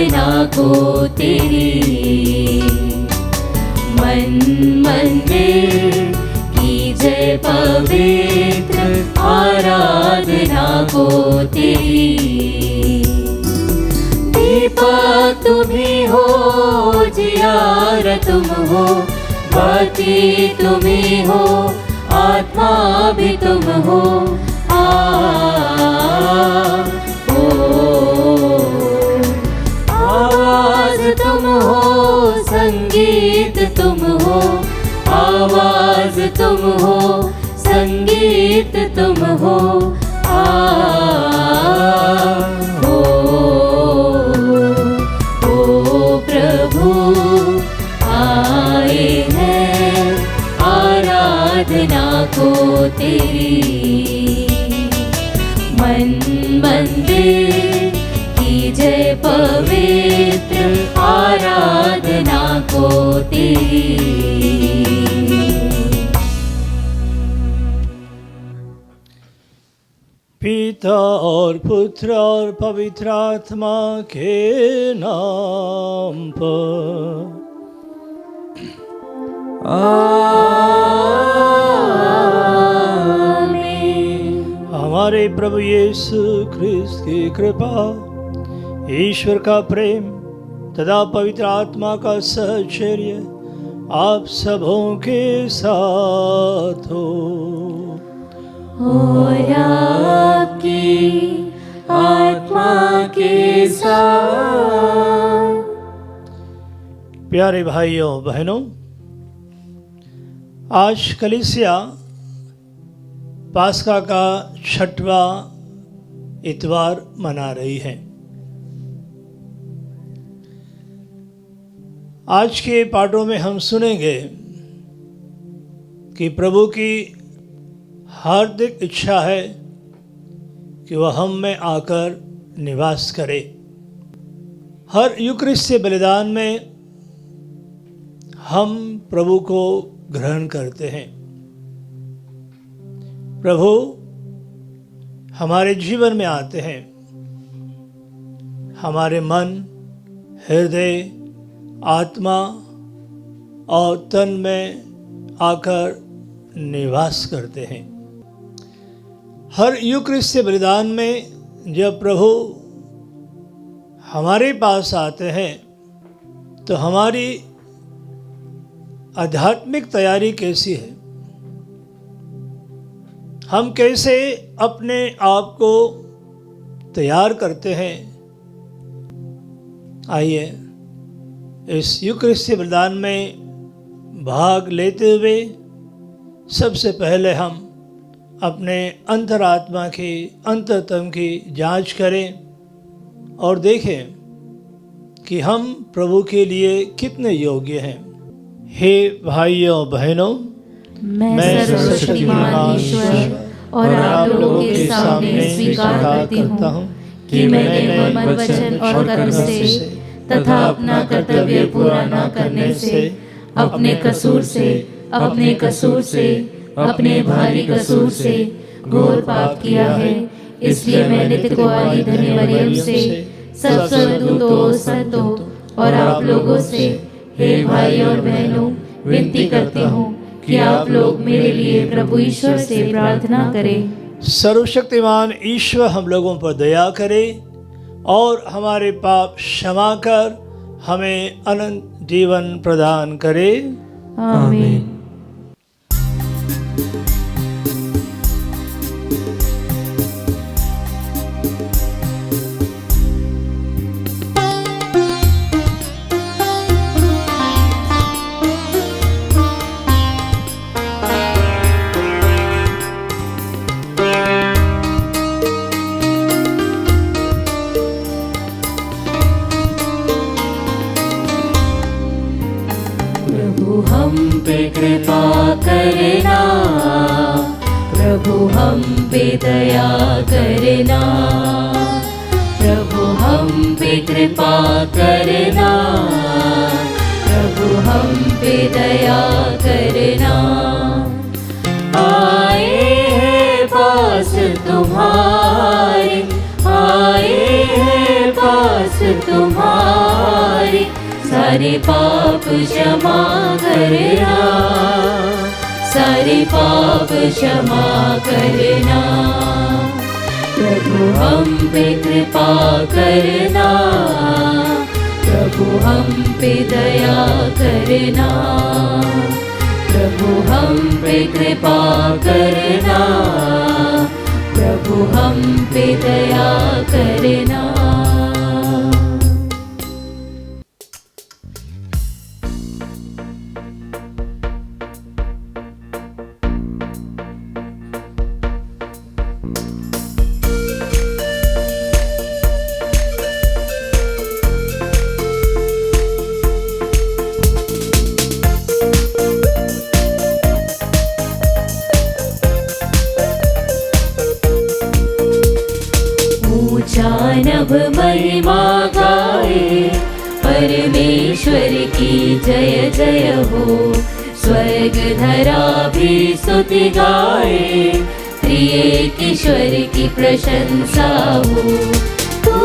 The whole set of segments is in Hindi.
आराधना को तेरी। मन मंदिर की जय पवित्र आराधना को तेरी। दीपक तुम ही हो, जियार तुम हो, बाती तुम ही हो, आत्मा भी तुम हो। आवाज तुम हो, संगीत तुम हो, आवाज तुम हो, संगीत तुम हो। ओ प्रभु आए हैं आराधना को तेरी। मन मंदिर की जय पवित्र आराधना को तेरी। पिता और पुत्र और पवित्र आत्मा के नाम पर हमारे प्रभु यीशु ख्रिस्त की कृपा, ईश्वर का प्रेम तथा पवित्र आत्मा का सहचर्य आप सबों के साथ हो और आपकी आत्मा के साथ। प्यारे भाइयों बहनों, आज कलीसिया पास्का का 6वां इतवार मना रही है। आज के पाठों में हम सुनेंगे कि प्रभु की हार्दिक इच्छा है कि वह हम में आकर निवास करे। हर यूकरिस्तीय बलिदान में हम प्रभु को ग्रहण करते हैं। प्रभु हमारे जीवन में आते हैं, हमारे मन, हृदय, आत्मा और तन में आकर निवास करते हैं। हर यूकरिस्तीय बलिदान में जब प्रभु हमारे पास आते हैं तो हमारी आध्यात्मिक तैयारी कैसी है, हम कैसे अपने आप को तैयार करते हैं। आइए इस यूकरिस्तीय बलिदान में भाग लेते हुए सबसे पहले हम अपने अंतरात्मा की, अंतरतम की जांच करें और देखें कि हम प्रभु के लिए कितने योग्य हैं। हे भाइयों बहनों, मैं सर्वशक्तिमान ईश्वर और आप लोगों के सामने स्वीकार करता हूँ कि मैंने मन, वचन और कर्म से तथा अपना कर्तव्य पूरा न करने से, अपने कसूर से, अपने भारी कसूर से घोर पाप किया है। इसलिए मैं नित्य कुंवारी धन्य मरियम से, सब स्वर्गदूतों, संतों और आप लोगों से, हे भाई और बहनों, विनती करती हूँ कि आप लोग मेरे लिए प्रभु ईश्वर से प्रार्थना करें। सर्वशक्तिमान ईश्वर हम लोगों पर दया करे और हमारे पाप क्षमा कर हमें अनंत जीवन प्रदान करे। आमीन। कृपा करना, प्रभु हम पे दया करना, प्रभु हम पे कृपा करना, प्रभु हम पे दया करना। आए हैं पास तुम्हारे, आए हैं पास तुम्हारे, सारे पाप क्षमा करना, सारे पाप क्षमा करना। प्रभु हम पे कृपा करना, प्रभु हम पे दया करना, प्रभु हम पे कृपा करना, प्रभु हम पे दया करना। नभ महिमा गाए, परमेश्वर की जय जय हो। स्वर्ग धरा भी स्तुति गाए, त्रिएक ईश्वर की प्रशंसा हो। तू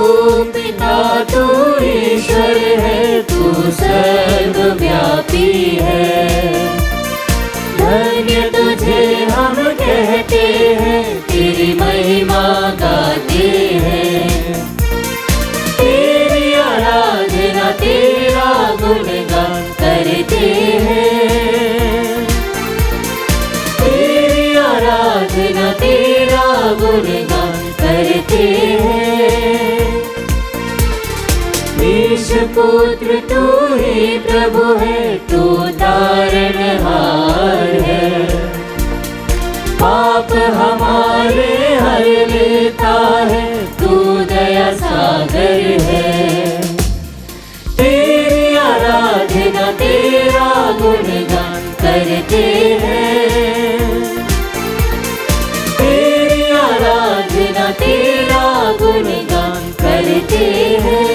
पिता तू ईश्वर है, तू सर्वव्यापी है। धन्य तुझे हम कहते हैं, तेरी महिमा गाते हैं। तेरी आराधना तेरा गुणगान करते हैं। तेरी आराधना तेरा गुणगान करते हैं। ईश पुत्र तू ही प्रभु है, तू तारणहार है। पाप हमारे हर लेता है, तू दया सागर है। तेरी आराधना तेरा गुणगान करते हैं। तेरी आराधना तेरा गुणगान करते हैं।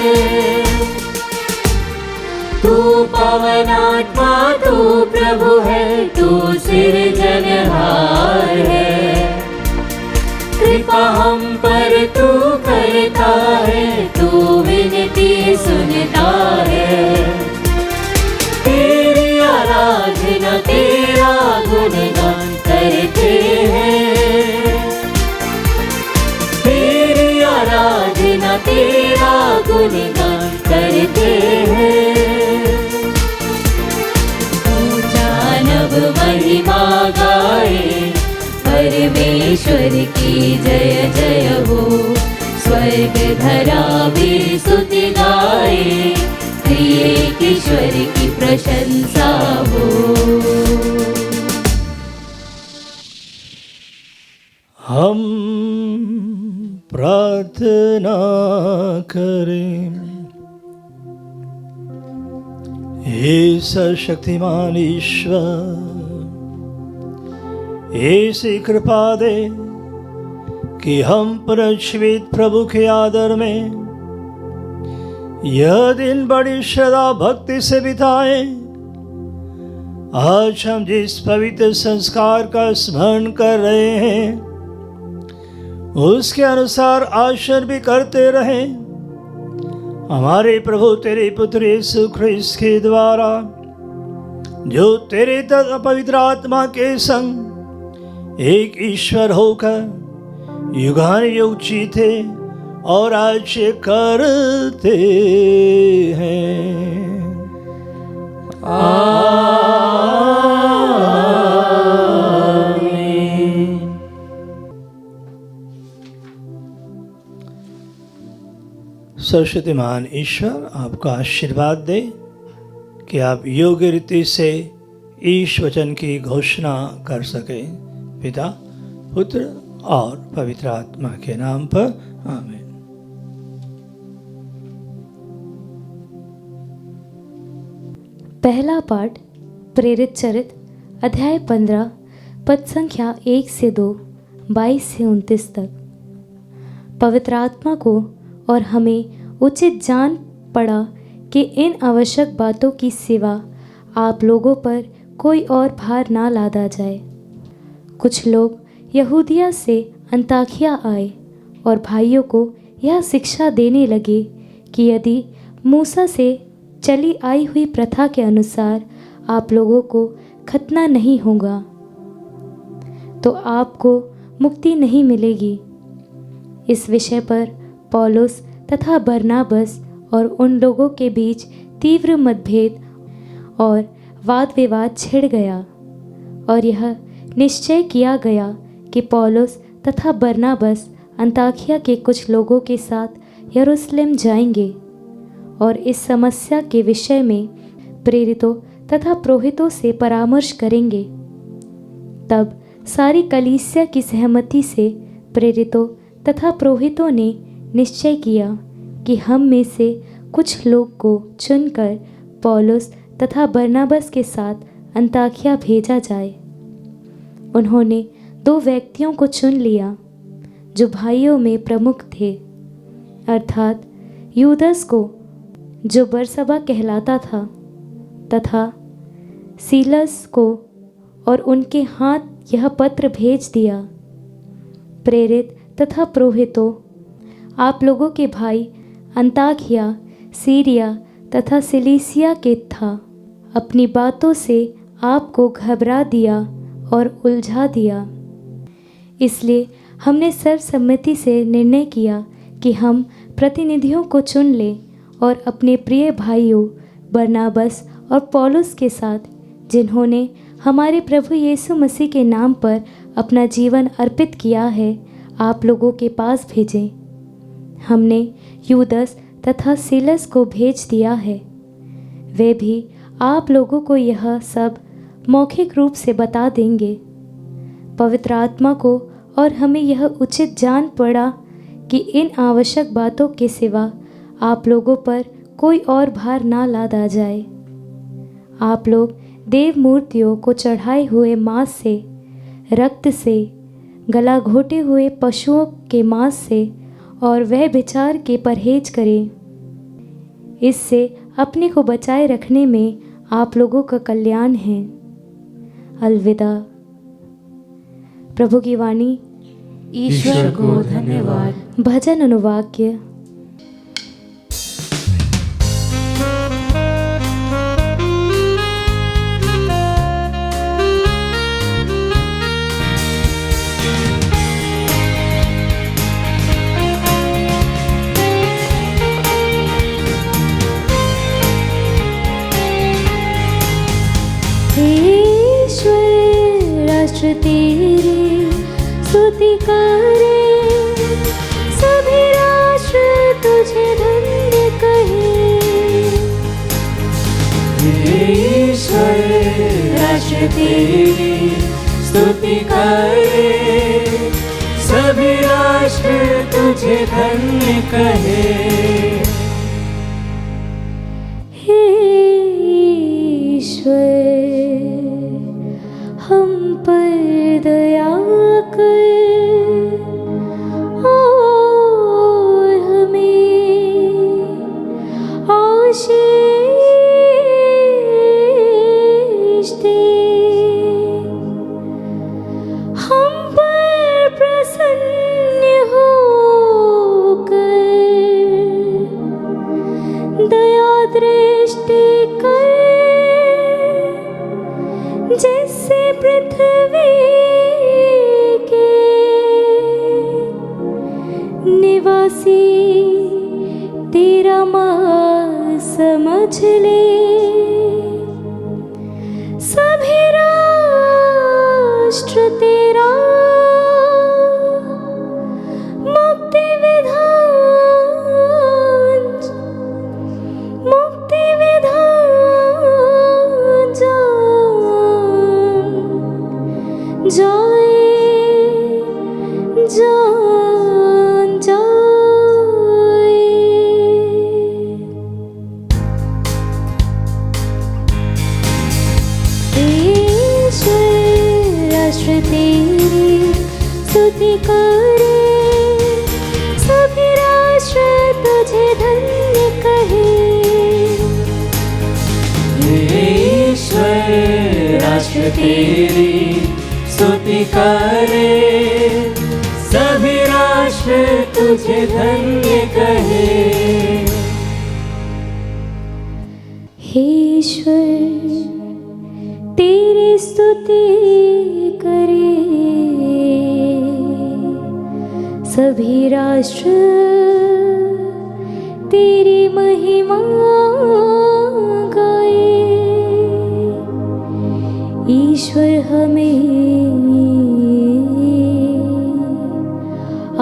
तू पवन आत्मा तू प्रभु है, तू सृजनहार है। कृपा हम पर तू करता है, तू विनती सुनता है। तेरी आराधना तेरा गुणगान करते हैं। तेरी आराधना तेरा गुणगान करते हैं। नभ महिमा गाए, परमेश्वर की जय जय हो। स्वर्ग धरा भी स्तुति गाए, त्रिएक ईश्वर की प्रशंसा हो। हम प्रार्थना करें। हे सर्वशक्तिमान ईश्वर, ऐसी कृपा दे कि हम परमजीवित प्रभु के आदर में यह दिन बड़ी श्रद्धा भक्ति से बिताएं। आज हम जिस पवित्र संस्कार का स्मरण कर रहे हैं, उसके अनुसार आचरण भी करते रहें। हमारे प्रभु तेरे पुत्र यीशु ख्रिस्त के द्वारा, जो तेरे तथा पवित्र आत्मा के संग एक ईश्वर होकर युगानुयुग जीते और आज करते हैं। सर्वशक्तिमान ईश्वर आपका आशीर्वाद दे कि आप योग्य रीति से ईश वचन की घोषणा कर सके। पिता पुत्र और पवित्र आत्मा के नाम पर आमीन। पहला पाठ प्रेरित चरित अध्याय 15 पद संख्या 1 से 2, 22 से 29 तक। पवित्र आत्मा को और हमें उचित जान पड़ा कि इन आवश्यक बातों की सिवा आप लोगों पर कोई और भार ना लादा जाए। कुछ लोग यहूदिया से अंताकिया आए और भाइयों को यह शिक्षा देने लगे कि यदि मूसा से चली आई हुई प्रथा के अनुसार आप लोगों को खतना नहीं होगा तो आपको मुक्ति नहीं मिलेगी। इस विषय पर पौलुस तथा बरनाबस और उन लोगों के बीच तीव्र मतभेद और वाद विवाद छिड़ गया और यह निश्चय किया गया कि पौलुस तथा बरनाबस अंताकिया के कुछ लोगों के साथ यरूशलेम जाएंगे और इस समस्या के विषय में प्रेरितों तथा पुरोहितों से परामर्श करेंगे। तब सारी कलीसिया की सहमति से प्रेरितों तथा पुरोहितों ने निश्चय किया कि हम में से कुछ लोग को चुनकर पौलुस तथा बरनाबस के साथ अंताकिया भेजा जाए। उन्होंने 2 व्यक्तियों को चुन लिया जो भाइयों में प्रमुख थे, अर्थात यूदस को जो बरसबा कहलाता था तथा सीलस को, और उनके हाथ यह पत्र भेज दिया। प्रेरित तथा पुरोहितों, आप लोगों के भाई अंताकिया, सीरिया तथा सिलीसिया के था अपनी बातों से आपको घबरा दिया और उलझा दिया। इसलिए हमने सर्वसम्मति से निर्णय किया कि हम प्रतिनिधियों को चुन लें और अपने प्रिय भाइयों बरनाबस और पौलुस के साथ, जिन्होंने हमारे प्रभु यीशु मसीह के नाम पर अपना जीवन अर्पित किया है, आप लोगों के पास भेजें। हमने यूदस तथा सीलस को भेज दिया है। वे भी आप लोगों को यह सब मौखिक रूप से बता देंगे। पवित्र आत्मा को और हमें यह उचित जान पड़ा कि इन आवश्यक बातों के सिवा आप लोगों पर कोई और भार ना लादा जाए। आप लोग देव मूर्तियों को चढ़ाए हुए मांस से, रक्त से, गला घोटे हुए पशुओं के मांस से और वह विचार के परहेज करें। इससे अपने को बचाए रखने में आप लोगों का कल्याण है। अलविदा। प्रभु की वाणी। ईश्वर को धन्यवाद। भजन अनुवाक्य। तेरी स्तुति करे, सभी राष्ट्र तुझे धन्य कहे। ईश्वर राष्ट्र तेरी स्तुति करे, सभी राष्ट्र तुझे धन्य कहे। हे ईश्वर हम पर दया कर और हमें आशीष दे। हम पर प्रसन्न होकर दया दृष्टि कर, जिससे पृथ्वी के निवासी तेरा महा समझ ले। सभी राष्ट्र तेरा मुक्ति विधान जान जाए। ईश्वर राष्ट्र तेरी स्तुति करे, सभी राष्ट्र तुझे धन्य कहे। ईश्वर राष्ट्र तेरी स्तुति करे, सभी राष्ट्र तुझे धन्य कहे। ईश्वर तेरी स्तुति करे, सभी राष्ट्र तेरी महिमा गाए। ईश्वर हमें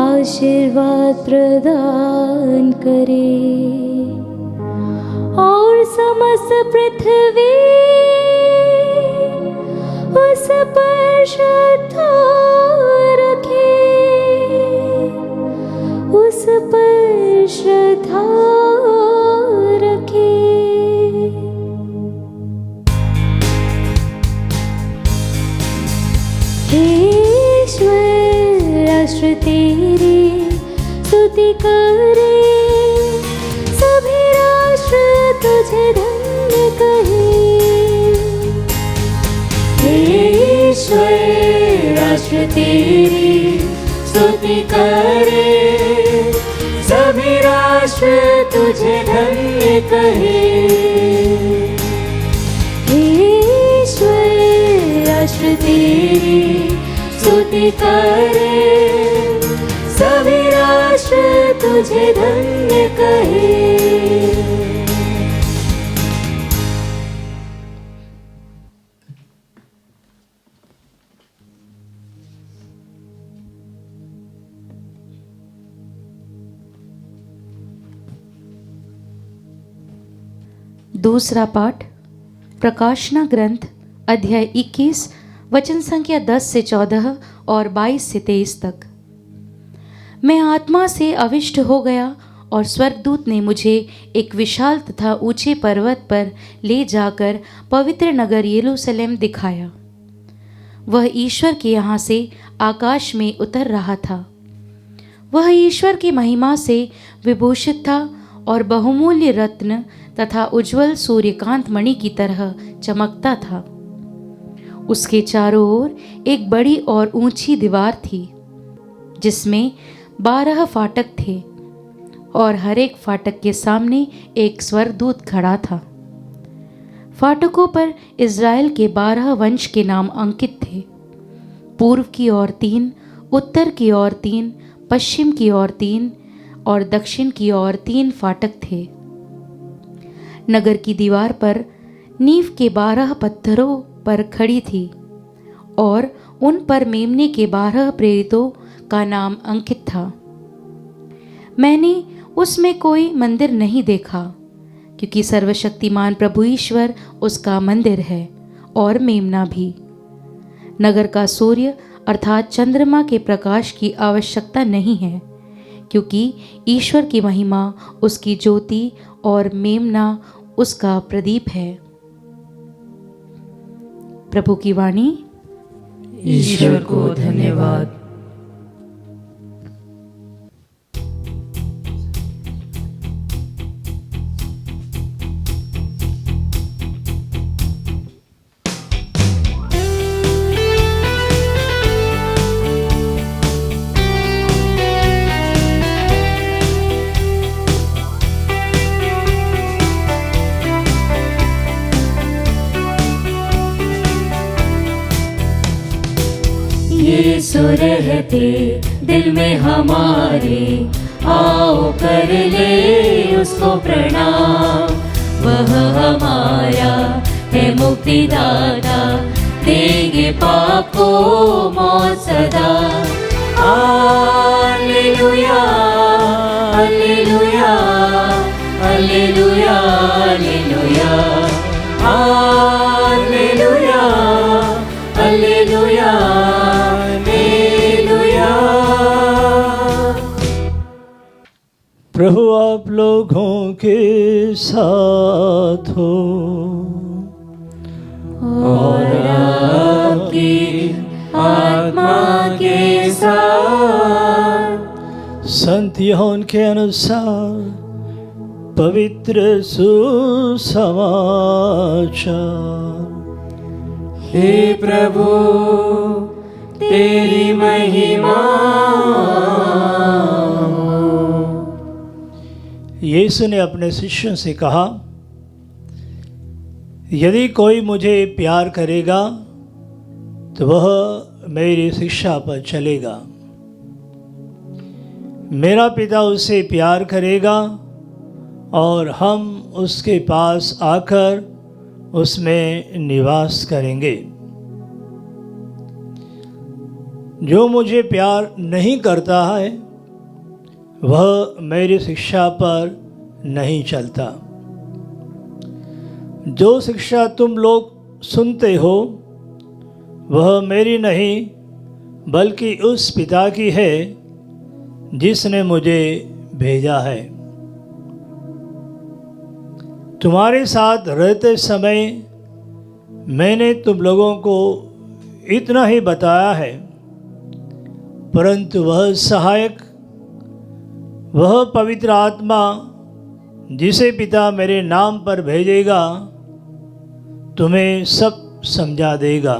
आशीर्वाद प्रदान करे और समस्त पृथ्वी उस पर श्रद्धा रखे, उस पर श्रद्धा रखे। ईश्वर राष्ट्र तेरी स्तुति करे, सभी राष्ट्र तुझे धन्य कहे। ईश्वर राष्ट्र तेरी स्तुति करे, सभी राष्ट्र तुझे धन्य कहे। ईश्वर राष्ट्र तेरी स्तुति करे, सभी राष्ट्र तुझे धन्य कहे। दूसरा पाठ प्रकाशना ग्रंथ अध्याय 21 वचन संख्या 10 से 14 और 22 से 23 तक। मैं आत्मा से अविष्ट हो गया और स्वर्गदूत ने मुझे एक विशाल तथा ऊंचे पर्वत पर ले जाकर पवित्र नगर यरूशलेम दिखाया। वह ईश्वर के यहाँ से आकाश में उतर रहा था। वह ईश्वर की महिमा से विभूषित था और बहुमूल्य रत्न तथा उज्ज्वल सूर्यकांत मणि की तरह चमकता था। उसके चारों ओर एक बड़ी और ऊंची दीवार थी जिसमें 12 फाटक थे और हर एक फाटक के सामने एक स्वर्गदूत खड़ा था। फाटकों पर इज़राइल के 12 वंश के नाम अंकित थे। पूर्व की ओर 3, उत्तर की ओर 3, पश्चिम की ओर 3 और दक्षिण की ओर 3 फाटक थे। नगर की दीवार पर नींव के 12 पत्थरों पर खड़ी थी और उन पर मेमने के 12 प्रेरितों का नाम अंकित था। मैंने उसमें कोई मंदिर नहीं देखा, क्योंकि सर्वशक्तिमान प्रभु ईश्वर उसका मंदिर है और मेमना भी। नगर का सूर्य अर्थात चंद्रमा के प्रकाश की आवश्यकता नहीं है, क्योंकि ईश्वर की महिमा उसकी ज्योति और मेमना उसका प्रदीप है। प्रभु की वाणी। ईश्वर को धन्यवाद। यीशु रहते दिल में हमारे, आओ कर ले उसको प्रणाम। वह हमारा है मुक्तिदाता, देंगे पाप को मौत सदा। हालेलुया हालेलुया हालेलुया हालेलुया हालेलुया हालेलुया। प्रभु आप लोगों के साथ हो और आपकी आत्मा के साथ। संत यूहन्ना के अनुसार पवित्र सुसमाचार। हे प्रभु तेरी महिमा। यीशु ने अपने शिष्यों से कहा, यदि कोई मुझे प्यार करेगा तो वह मेरी शिक्षा पर चलेगा। मेरा पिता उसे प्यार करेगा और हम उसके पास आकर उसमें निवास करेंगे। जो मुझे प्यार नहीं करता है वह मेरी शिक्षा पर नहीं चलता। जो शिक्षा तुम लोग सुनते हो वह मेरी नहीं बल्कि उस पिता की है जिसने मुझे भेजा है। तुम्हारे साथ रहते समय मैंने तुम लोगों को इतना ही बताया है, परंतु वह सहायक, वह पवित्र आत्मा जिसे पिता मेरे नाम पर भेजेगा तुम्हें सब समझा देगा।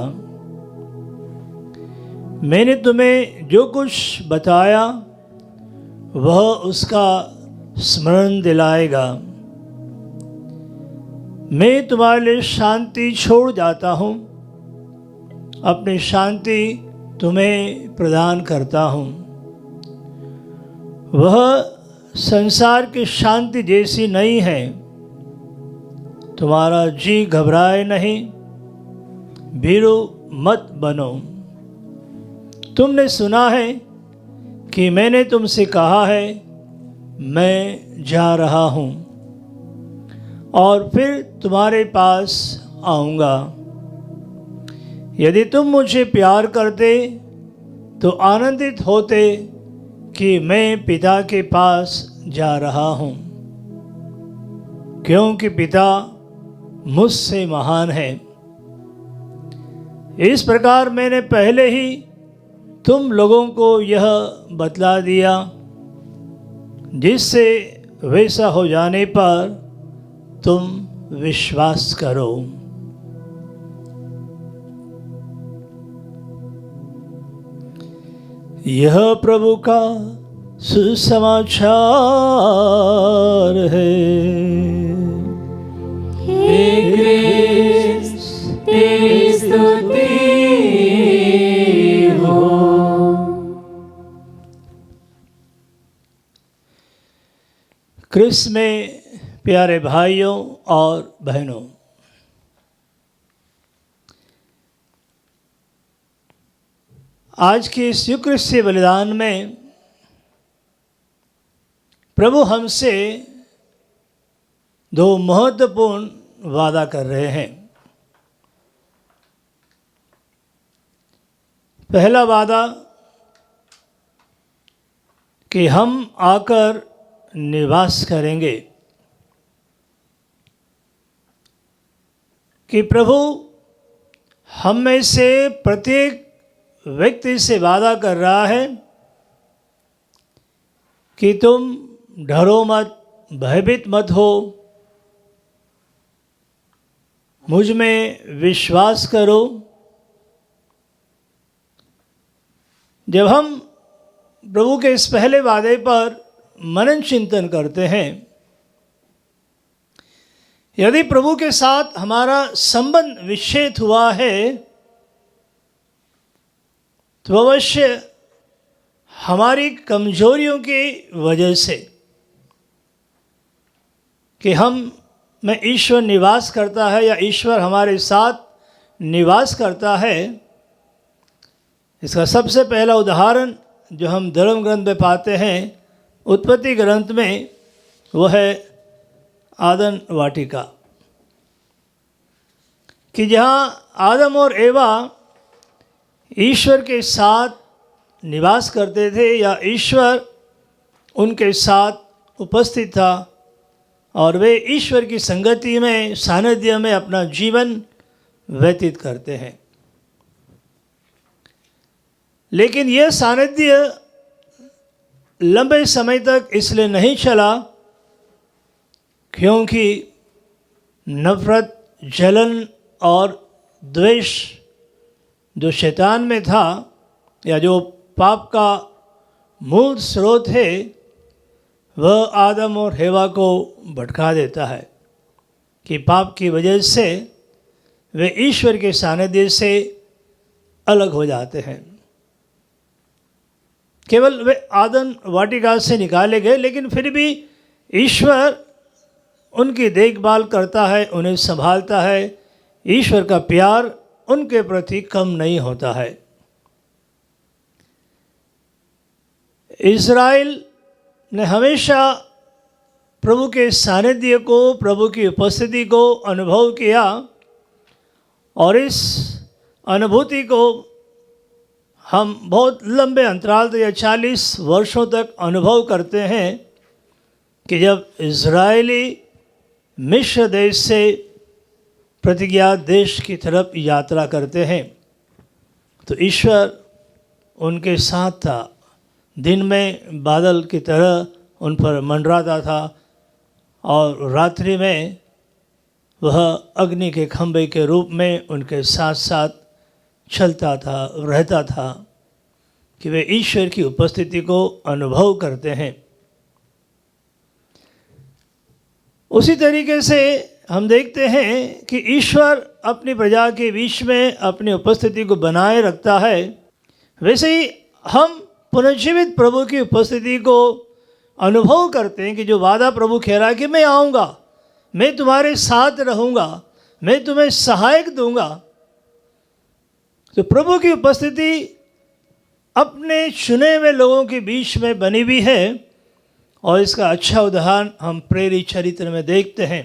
मैंने तुम्हें जो कुछ बताया वह उसका स्मरण दिलाएगा। मैं तुम्हारे लिए शांति छोड़ जाता हूँ, अपनी शांति तुम्हें प्रदान करता हूँ। वह संसार की शांति जैसी नहीं है। तुम्हारा जी घबराए नहीं, भीरू मत बनो। तुमने सुना है कि मैंने तुमसे कहा है मैं जा रहा हूँ और फिर तुम्हारे पास आऊँगा। यदि तुम मुझे प्यार करते तो आनंदित होते कि मैं पिता के पास जा रहा हूँ, क्योंकि पिता मुझसे महान है। इस प्रकार मैंने पहले ही तुम लोगों को यह बतला दिया, जिससे वैसा हो जाने पर तुम विश्वास करो। यह प्रभु का सुसमाचार है। हे क्रिस्त तेरी स्तुति हो। क्रिस्त में प्यारे भाइयों और बहनों, आज के इस यूकरिस्तीय बलिदान में प्रभु हमसे दो महत्वपूर्ण वादा कर रहे हैं। पहला वादा कि हम आकर निवास करेंगे, कि प्रभु हम में से प्रत्येक व्यक्ति से वादा कर रहा है कि तुम डरो मत, भयभीत मत हो, मुझ में विश्वास करो। जब हम प्रभु के इस पहले वादे पर मनन चिंतन करते हैं, यदि प्रभु के साथ हमारा संबंध विच्छेद हुआ है तो अवश्य हमारी कमजोरियों की वजह से, कि हम में ईश्वर निवास करता है या ईश्वर हमारे साथ निवास करता है। इसका सबसे पहला उदाहरण जो हम धर्म ग्रंथ में पाते हैं, उत्पत्ति ग्रंथ में, वो है आदम वाटिका, कि जहाँ आदम और एवा ईश्वर के साथ निवास करते थे या ईश्वर उनके साथ उपस्थित था और वे ईश्वर की संगति में, सानिध्य में अपना जीवन व्यतीत करते हैं। लेकिन यह सानिध्य लंबे समय तक इसलिए नहीं चला क्योंकि नफरत, जलन और द्वेष जो शैतान में था या जो पाप का मूल स्रोत है, वह आदम और हेवा को भटका देता है कि पाप की वजह से वे ईश्वर के सानिध्य से अलग हो जाते हैं। केवल वे आदन वाटिका से निकाले गए, लेकिन फिर भी ईश्वर उनकी देखभाल करता है, उन्हें संभालता है। ईश्वर का प्यार उनके प्रति कम नहीं होता है। इज़राइल ने हमेशा प्रभु के सानिध्य को, प्रभु की उपस्थिति को अनुभव किया, और इस अनुभूति को हम बहुत लंबे अंतराल या 40 वर्षों तक अनुभव करते हैं कि जब इज़राइली मिस्र देश से प्रतिज्ञा देश की तरफ यात्रा करते हैं तो ईश्वर उनके साथ था। दिन में बादल की तरह उन पर मंडराता था और रात्रि में वह अग्नि के खंभे के रूप में उनके साथ साथ चलता था, रहता था, कि वे ईश्वर की उपस्थिति को अनुभव करते हैं। उसी तरीके से हम देखते हैं कि ईश्वर अपनी प्रजा के बीच में अपनी उपस्थिति को बनाए रखता है। वैसे ही हम पुनर्जीवित प्रभु की उपस्थिति को अनुभव करते हैं कि जो वादा प्रभु कह रहा है कि मैं आऊँगा, मैं तुम्हारे साथ रहूँगा, मैं तुम्हें सहायक दूंगा। तो प्रभु की उपस्थिति अपने चुने हुए लोगों के बीच में बनी हुई है, और इसका अच्छा उदाहरण हम प्रेरित चरित्र में देखते हैं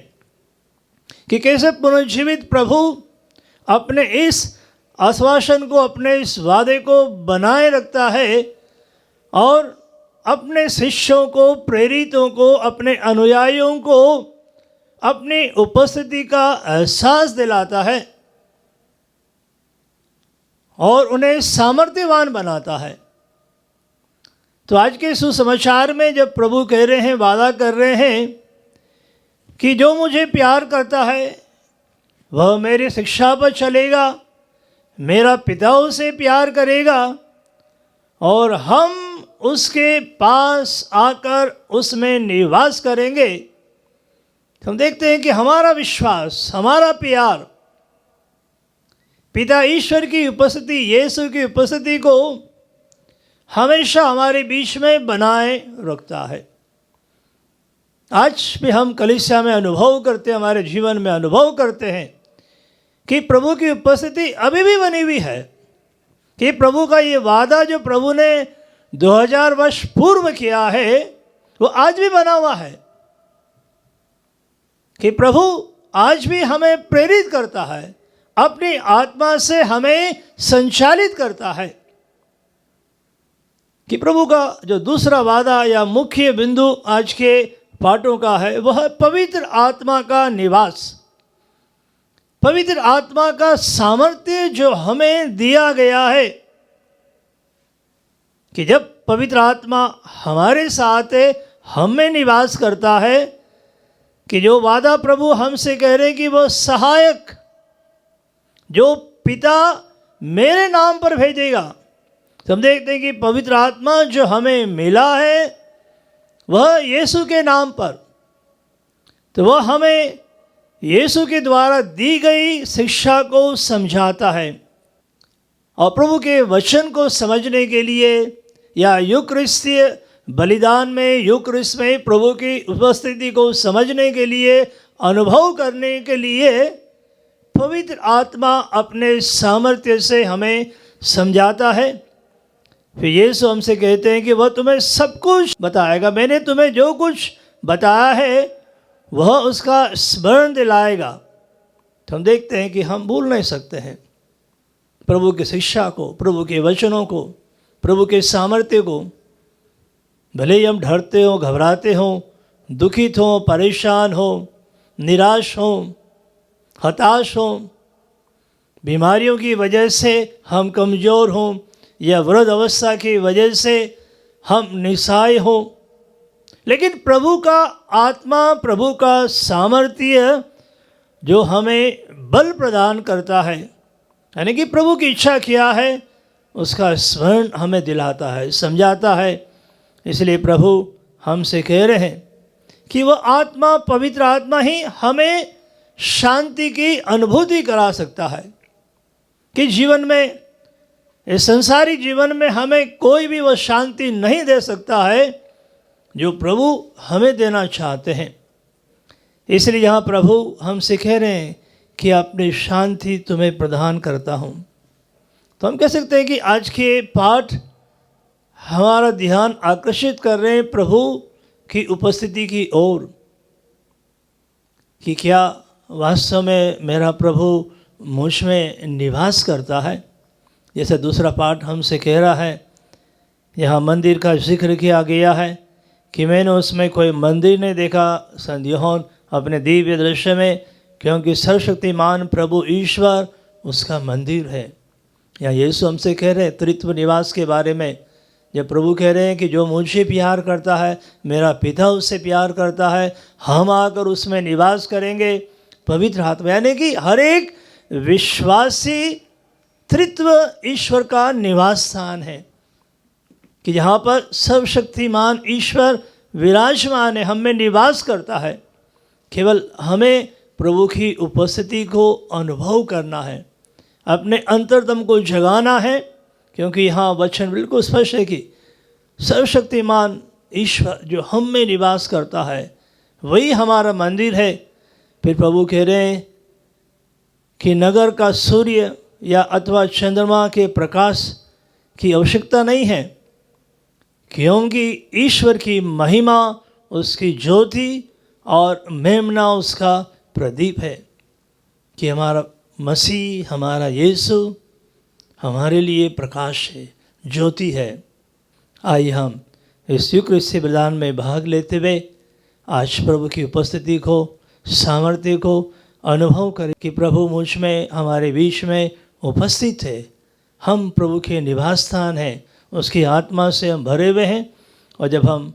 कि कैसे पुनर्जीवित प्रभु अपने इस आश्वासन को, अपने इस वादे को बनाए रखता है और अपने शिष्यों को, प्रेरितों को, अपने अनुयायियों को अपनी उपस्थिति का एहसास दिलाता है और उन्हें सामर्थ्यवान बनाता है। तो आज के सुसमाचार में जब प्रभु कह रहे हैं, वादा कर रहे हैं कि जो मुझे प्यार करता है वह मेरी शिक्षा पर चलेगा, मेरा पिता उसे प्यार करेगा और हम उसके पास आकर उसमें निवास करेंगे। हम देखते हैं कि हमारा विश्वास, हमारा प्यार पिता ईश्वर की उपस्थिति, यीशु की उपस्थिति को हमेशा हमारे बीच में बनाए रखता है। आज भी हम कलीसिया में अनुभव करते हैं, हमारे जीवन में अनुभव करते हैं कि प्रभु की उपस्थिति अभी भी बनी हुई है, कि प्रभु का ये वादा जो प्रभु ने 2000 वर्ष पूर्व किया है वो आज भी बना हुआ है, कि प्रभु आज भी हमें प्रेरित करता है, अपनी आत्मा से हमें संचालित करता है। कि प्रभु का जो दूसरा वादा या मुख्य बिंदु आज के पाठों का है वह है पवित्र आत्मा का निवास, पवित्र आत्मा का सामर्थ्य जो हमें दिया गया है। कि जब पवित्र आत्मा हमारे साथ है, हम में निवास करता है, कि जो वादा प्रभु हमसे कह रहे हैं कि वो सहायक जो पिता मेरे नाम पर भेजेगा। तो हम देखते हैं कि पवित्र आत्मा जो हमें मिला है वह यीशु के नाम पर, तो वह हमें यीशु के द्वारा दी गई शिक्षा को समझाता है। और प्रभु के वचन को समझने के लिए या यूकरिस्तीय बलिदान में, यूकरिस्ट में प्रभु की उपस्थिति को समझने के लिए, अनुभव करने के लिए पवित्र आत्मा अपने सामर्थ्य से हमें समझाता है। फिर यीशु हमसे कहते हैं कि वह तुम्हें सब कुछ बताएगा, मैंने तुम्हें जो कुछ बताया है वह उसका स्मरण दिलाएगा। तो हम देखते हैं कि हम भूल नहीं सकते हैं प्रभु की शिक्षा को, प्रभु के वचनों को, प्रभु के सामर्थ्य को। भले ही हम डरते हो, घबराते हो, दुखित हो, परेशान हो, निराश हो, हताश हो, बीमारियों की वजह से हम कमज़ोर हों या वृद्ध अवस्था की वजह से हम निस्सहाय हो, लेकिन प्रभु का आत्मा, प्रभु का सामर्थ्य जो हमें बल प्रदान करता है, यानी कि प्रभु की इच्छा क्या है उसका स्मरण हमें दिलाता है, समझाता है। इसलिए प्रभु हमसे कह रहे हैं कि वह आत्मा, पवित्र आत्मा ही हमें शांति की अनुभूति करा सकता है कि जीवन में, इस संसारी जीवन में हमें कोई भी वह शांति नहीं दे सकता है जो प्रभु हमें देना चाहते हैं। इसलिए यहाँ प्रभु हमसे कह रहे हैं कि अपनी शांति तुम्हें प्रदान करता हूँ। तो हम कह सकते हैं कि आज के पाठ हमारा ध्यान आकर्षित कर रहे हैं प्रभु की उपस्थिति की ओर, कि क्या वास्तव में मेरा प्रभु मुझ में निवास करता है। जैसे दूसरा पाठ हमसे कह रहा है, यहाँ मंदिर का जिक्र किया गया है कि मैंने उसमें कोई मंदिर नहीं देखा, संत यूहन्ना अपने दिव्य दृश्य में, क्योंकि सर्वशक्तिमान प्रभु ईश्वर उसका मंदिर है। या यीशु हमसे कह रहे हैं त्रित्व निवास के बारे में, जब प्रभु कह रहे हैं कि जो मुझसे प्यार करता है मेरा पिता उससे प्यार करता है, हम आकर उसमें निवास करेंगे पवित्र आत्मा। यानी कि हर एक विश्वासी त्रित्व ईश्वर का निवास स्थान है, कि जहाँ पर सर्वशक्तिमान ईश्वर विराजमान है, हम में निवास करता है। केवल हमें प्रभु की उपस्थिति को अनुभव करना है, अपने अंतर्दम को जगाना है, क्योंकि यहाँ वचन बिल्कुल स्पष्ट है कि सर्वशक्तिमान ईश्वर जो हम में निवास करता है वही हमारा मंदिर है। फिर प्रभु कह रहे हैं कि नगर का सूर्य या अथवा चंद्रमा के प्रकाश की आवश्यकता नहीं है, क्योंकि ईश्वर की महिमा उसकी ज्योति और मेमना उसका प्रदीप है। कि हमारा मसीह, हमारा यीशु हमारे लिए प्रकाश है, ज्योति है। आइए हम इस यूकरिस्ती बलिदान में भाग लेते हुए आज प्रभु की उपस्थिति को, सामर्थ्य को अनुभव करें कि प्रभु मुझ में, हमारे बीच में उपस्थित है। हम प्रभु के निवास स्थान हैं, उसकी आत्मा से हम भरे हुए हैं। और जब हम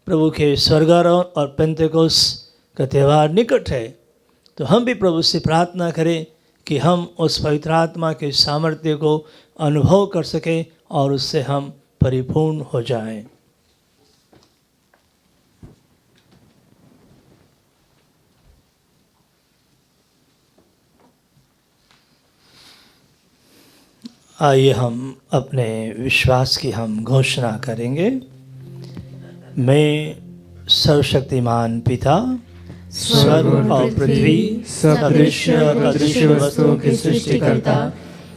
प्रभु के स्वर्गारोहण और पेंतेकोस्त का त्यौहार निकट है, तो हम भी प्रभु से प्रार्थना करें कि हम उस पवित्र आत्मा के सामर्थ्य को अनुभव कर सकें और उससे हम परिपूर्ण हो जाएं। आइए हम अपने विश्वास की हम घोषणा करेंगे। मैं सर्वशक्तिमान पिता, स्वर्ग और पृथ्वी, सब दृश्य और अदृश्य वस्तुओं की सृष्टिकर्ता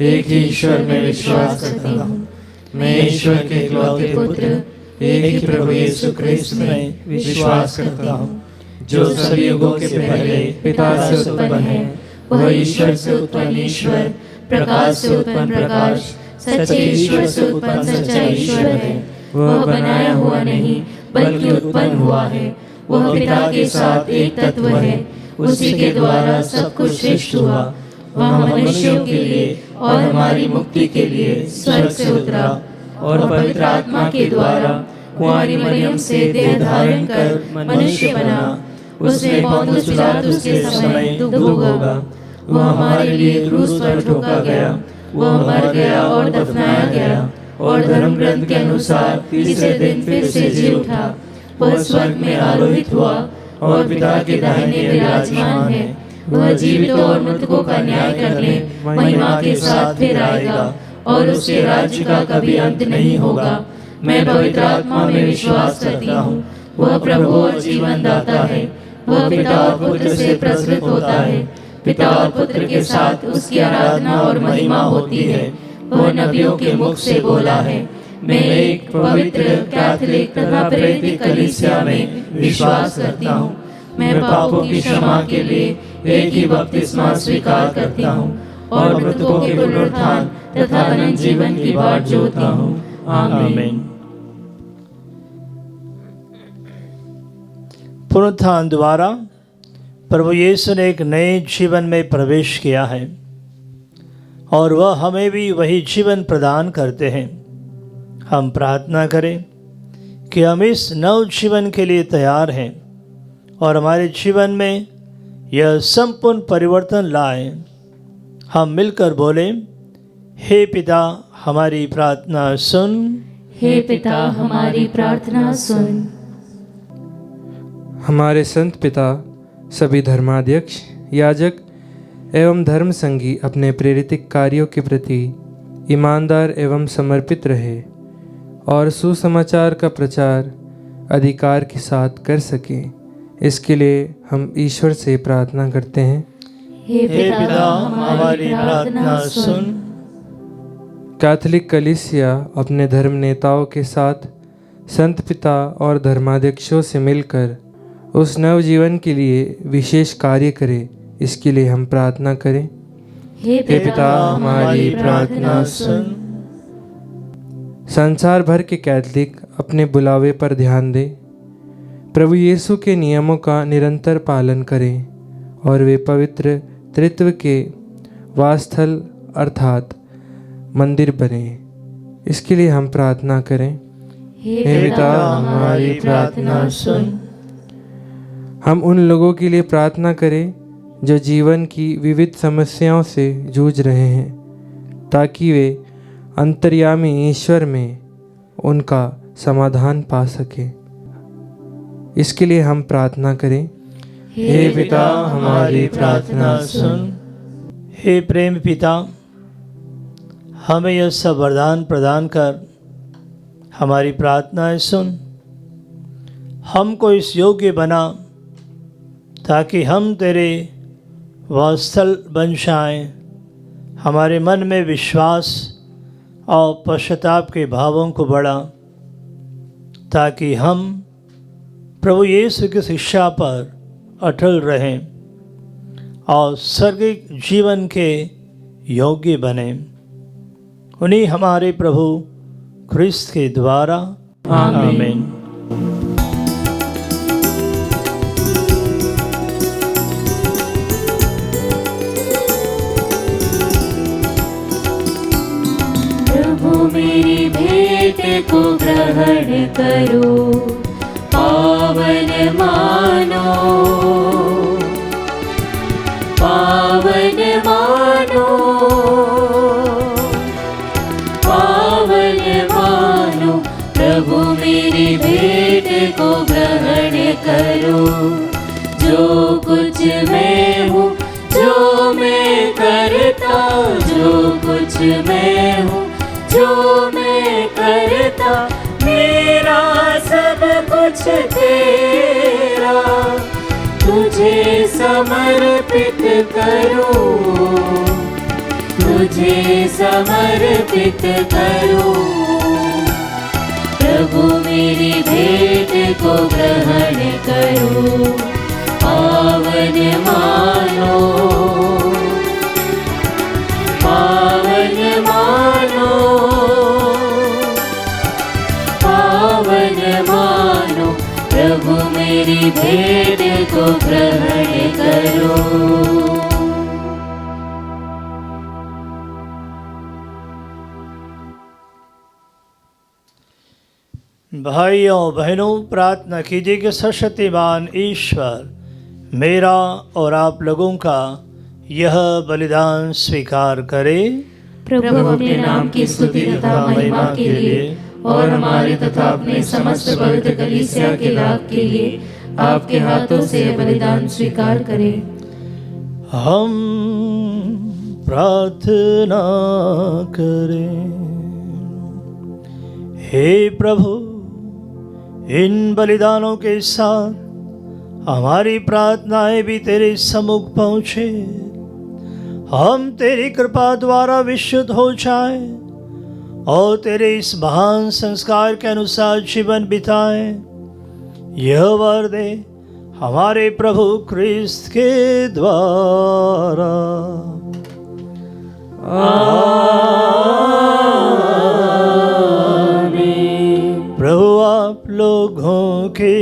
एक ही ईश्वर में विश्वास करता हूँ। मैं ईश्वर के इकलौते पुत्र, एक ही प्रभु यीशु ख्रिस्त में विश्वास करता हूँ, जो सभी युगों के पहले पिता से उत्पन्न है। वह ईश्वर से उत्पन्न ईश्वर, प्रकाश से उत्पन्न प्रकाश, सच्चे ईश्वर से उत्पन्न सच्चा ईश्वर है। वह बनाया हुआ नहीं बल्कि उत्पन्न हुआ है। वह पिता के साथ एक तत्व है, उसी के द्वारा सब कुछ सृष्टि हुआ। वह मनुष्यों के लिए और हमारी मुक्ति के लिए स्वर्ग से उतरा और पवित्र आत्मा के द्वारा कुंवारी मरियम से देह धारण कर मनुष्य बना। उसने पौंतुस पिलातुस के समय दुख भोगा। वह हमारे लिए क्रूस पर ठोका गया। वह मर गया और दफनाया गया और धर्म ग्रंथ के अनुसार तीसरे दिन फिर से जी उठा। वह स्वर्ग में आरोहित हुआ और पिता के दाहिने विराजमान है। वह जीवितों और मृतकों का न्याय करने महिमा के साथ फिर आएगा और उसके राज्य का कभी अंत नहीं होगा। मैं पवित्र आत्मा में विश्वास करता हूँ। वह प्रभु और जीवन दाता है। वह पिता और पुत्र से प्रसृत होता है। पिता और पुत्र के साथ उसकी आराधना और महिमा होती है। वह नबियों के मुख से बोला है। मैं एक पवित्र कैथोलिक तथा प्रेरित कलीसिया में विश्वास करता हूँ। मैं पापों की क्षमा के लिए एक ही बपतिस्मा स्वीकार करता हूँ और मृतकों के पुनरुत्थान तथा अनंत जीवन की बाट जोहता हूँ। आमीन। पुनरुत्थान द्वारा प्रभु यीशु ने एक नए जीवन में प्रवेश किया है और वह हमें भी वही जीवन प्रदान करते हैं। हम प्रार्थना करें कि हम इस नव जीवन के लिए तैयार हैं और हमारे जीवन में यह संपूर्ण परिवर्तन लाएं। हम मिलकर बोलें, हे पिता हमारी प्रार्थना सुन। हे पिता हमारी प्रार्थना सुन। हमारे संत पिता, सभी धर्माध्यक्ष याजक एवं धर्म संगी अपने प्रेरित कार्यों के प्रति ईमानदार एवं समर्पित रहे और सुसमाचार का प्रचार अधिकार के साथ कर सकें। इसके लिए हम ईश्वर से प्रार्थना करते हैं। हे पिता, हमारी प्रार्थना सुन। कैथोलिक कलीसिया अपने धर्म नेताओं के साथ संत पिता और धर्माध्यक्षों से मिलकर उस नव जीवन के लिए विशेष कार्य करे, इसके लिए हम प्रार्थना करें। हे पिता, हमारी प्रार्थना सुन। संसार भर के कैथोलिक अपने बुलावे पर ध्यान दें, प्रभु यीशु के नियमों का निरंतर पालन करें और वे पवित्र त्रित्व के वासस्थल अर्थात मंदिर बने। इसके लिए हम प्रार्थना करें। हे पिता, हमारी प्रार्थना सुन। हम उन लोगों के लिए प्रार्थना करें जो जीवन की विविध समस्याओं से जूझ रहे हैं, ताकि वे अंतर्यामी ईश्वर में उनका समाधान पा सकें। इसके लिए हम प्रार्थना करें। हे पिता, हमारी प्रार्थना सुन। हे प्रेम पिता, हमें यह सब वरदान प्रदान कर हमारी प्रार्थनाएं सुन। हमको इस योग्य बना ताकि हम तेरे वात्सल बन जाएं। हमारे मन में विश्वास और पश्चाताप के भावों को बढ़ा, ताकि हम प्रभु यीशु की शिक्षा पर अटल रहें और स्वर्गिक जीवन के योग्य बने। उन्हीं हमारे प्रभु क्रिस्त के द्वारा आमीन। प्रभु मेरी भेंट को ग्रहण करो, पावन मानो, पावन मानो, पावन मानो। प्रभु मेरी भेंट को ग्रहण करो। जो कुछ मैं हूँ, जो मैं करता, जो कुछ मैं हूँ, जो मैं करता, मेरा सब कुछ तेरा, तुझे समर्पित करूं, तुझे समर्पित करूं। प्रभु मेरी भेंट को ग्रहण करो, पावन मानो, पावन मानो, पावन मानो। प्रभु मेरी भेंट को ग्रहण करो। भाइयों बहनों, प्रार्थना कीजिए कि सर्वशक्तिमान ईश्वर मेरा और आप लोगों का यह बलिदान स्वीकार करे। प्रभु अपने नाम की स्तुति तथा महिमा के लिए और हमारे तथा अपने समस्त पवित्र कलीसिया के लाभ के लिए आपके हाथों से यह बलिदान स्वीकार करें। हम प्रार्थना करें। हे प्रभु, इन बलिदानों के साथ हमारी प्रार्थनाएं भी तेरे सम्मुख पहुँचे। हम तेरी कृपा द्वारा विशुद्ध हो जाएं और तेरे इस महान संस्कार के अनुसार जीवन बिताएं। यह वर दे हमारे प्रभु क्रिस्त के द्वारा। आमीन। प्रभु आप लोगों के